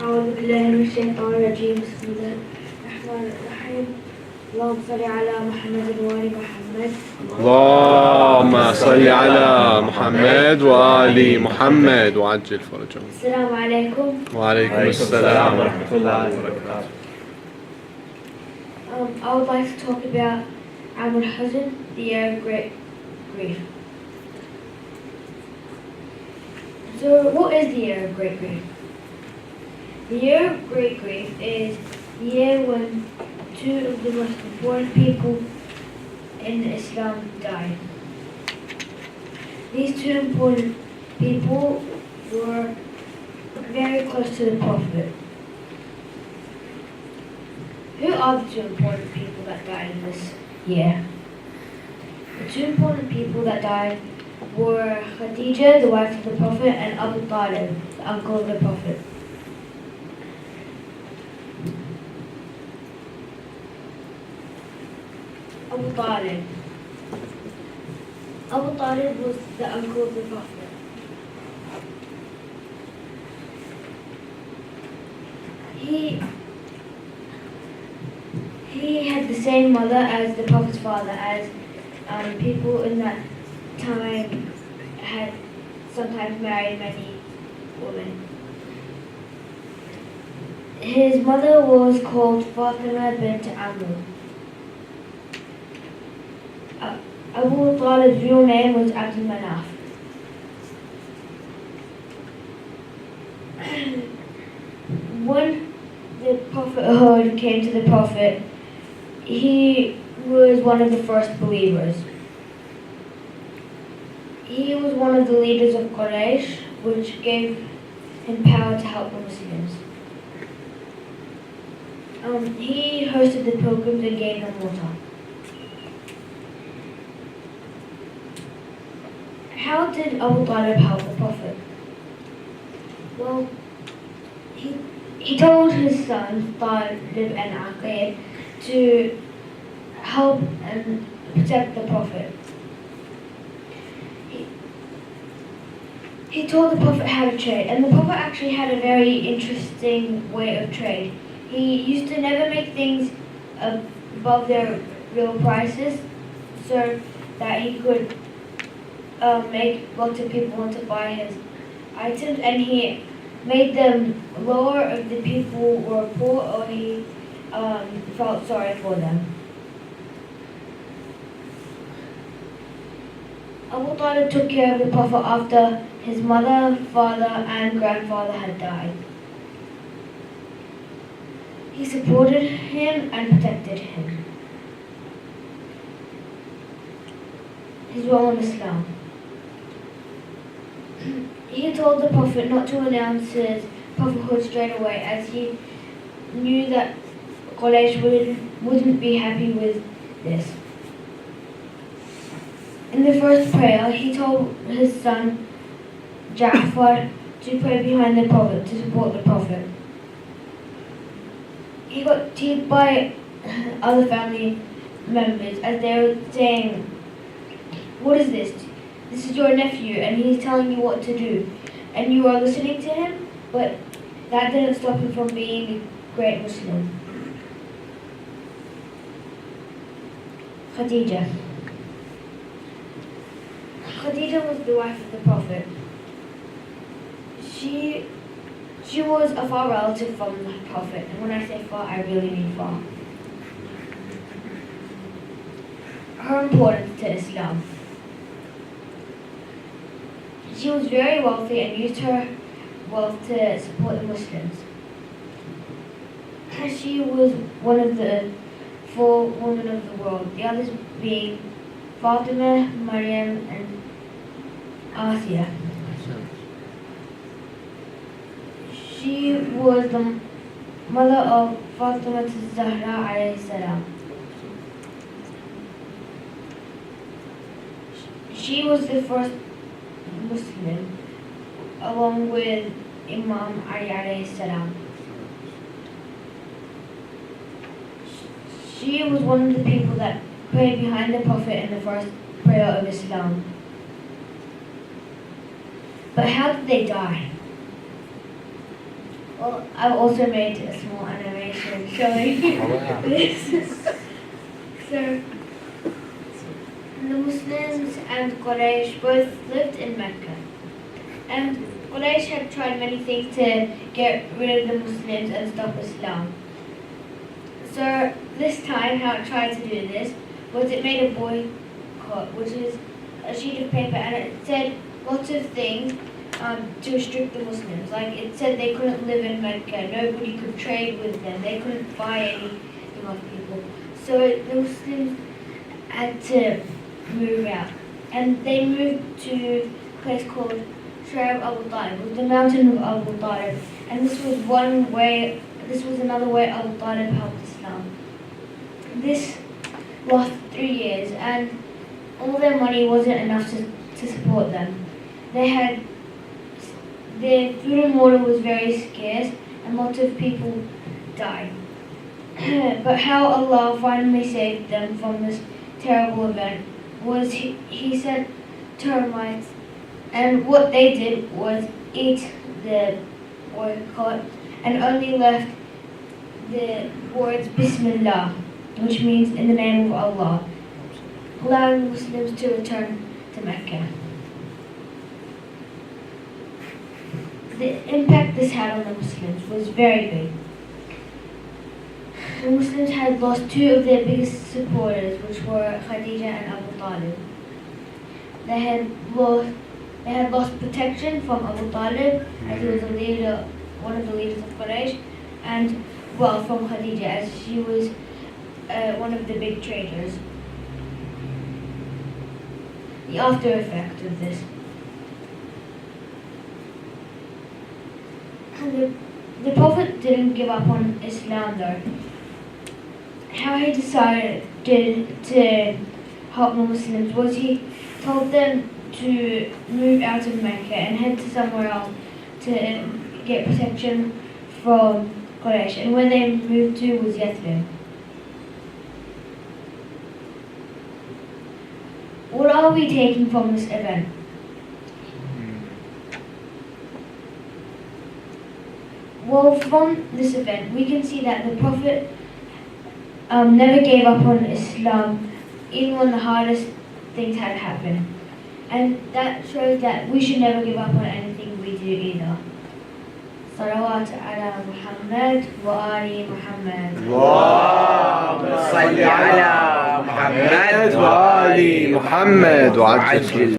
أعوذ بالله من الشيطان الرجيم. بسم الله الرحمن الرحيم. اللهم صل على محمد وآل محمد. اللهم صل على محمد وآل محمد وعجل فرجهم. السلام عليكم. وعليكم السلام ورحمة الله وبركاته. I would like to talk about الحزن, the year of great grief. So, what is the year of great grief? The year of great grief is the year when two of the most important people in Islam died. These two important people were very close to the Prophet. Who are the two important people that died in this year? The two important people that died were Khadija, the wife of the Prophet, and Abu Talib, the uncle of the Prophet. Abu Talib. Abu Talib was the uncle of the Prophet. He had the same mother as the Prophet's father, as people in that time had sometimes married many women. His mother was called Fatima bint Amr. Abu Talib's real name was Abdul Manaf. When the prophethood came to the Prophet, he was one of the first believers. He was one of the leaders of Quraysh, which gave him power to help the Muslims. He hosted the pilgrims and gave them water. How did Abu Talib help the Prophet? Well, he told his sons, Talib and Aqil, to help and protect the Prophet. He told the Prophet how to trade, and the Prophet actually had a very interesting way of trade. He used to never make things above their real prices so that he could make lots of people want to buy his items, and he made them lower if the people were poor or he felt sorry for them. Abu Talib took care of the Prophet after his mother, father and grandfather had died. He supported him and protected him. His role in Islam. He told the Prophet not to announce his prophethood straight away, as he knew that Quraysh wouldn't be happy with this. In the first prayer, he told his son Ja'far to pray behind the Prophet, to support the Prophet. He got teased by other family members as they were saying, "What is this? This is your nephew and he's telling you what to do. And you are listening to him?" But that didn't stop him from being a great Muslim. Khadija. Khadija was the wife of the Prophet. She was a far relative from the Prophet. And when I say far, I really mean far. Her importance to Islam. She was very wealthy and used her wealth to support the Muslims. She was one of the four women of the world, the others being Fatima, Maryam and Asiya. She was the mother of Fatima Zahra alayhi salam. She was the first Muslim, along with Imam Ali alayhi salam. She was one of the people that prayed behind the Prophet in the first prayer of Islam. But how did they die? Well, I've also made a small animation showing this. So, the Muslims and Quraysh both lived in Mecca. And Quraysh had tried many things to get rid of the Muslims and stop Islam. So this time how it tried to do this was it made a boycott, which is a sheet of paper, and it said lots of things to restrict the Muslims. Like it said they couldn't live in Mecca, nobody could trade with them, they couldn't buy anything off people. So the Muslims had to move out. And they moved to a place called Sharab Abu Talib, the mountain of Abu Talib. And this was another way Abu Talib helped Islam. This lasted 3 years, and all their money wasn't enough to support them. Their food and water was very scarce, and lots of people died. But how Allah finally saved them from this terrible event was He sent termites, and what they did was eat the boycott and only left the words Bismillah, which means in the name of Allah, allowing Muslims to return to Mecca. The impact this had on the Muslims was very big. The Muslims had lost two of their biggest supporters, which were Khadija and Abu Talib. They had lost protection from Abu Talib, as he was one of the leaders of Quraysh, and wealth from Khadija, as she was one of the big traders. The after effect of this. The Prophet didn't give up on Islam though. How he decided to help the Muslims was he told them to move out of Mecca and head to somewhere else to get protection from Quraysh. And where they moved to was Yathrib. What are we taking from this event? Well, from this event, we can see that the Prophet never gave up on Islam, even when the hardest things had happened. And that shows that we should never give up on anything we do either. صلوات على محمد وآل محمد. اللهم صل على محمد وآل محمد وعجل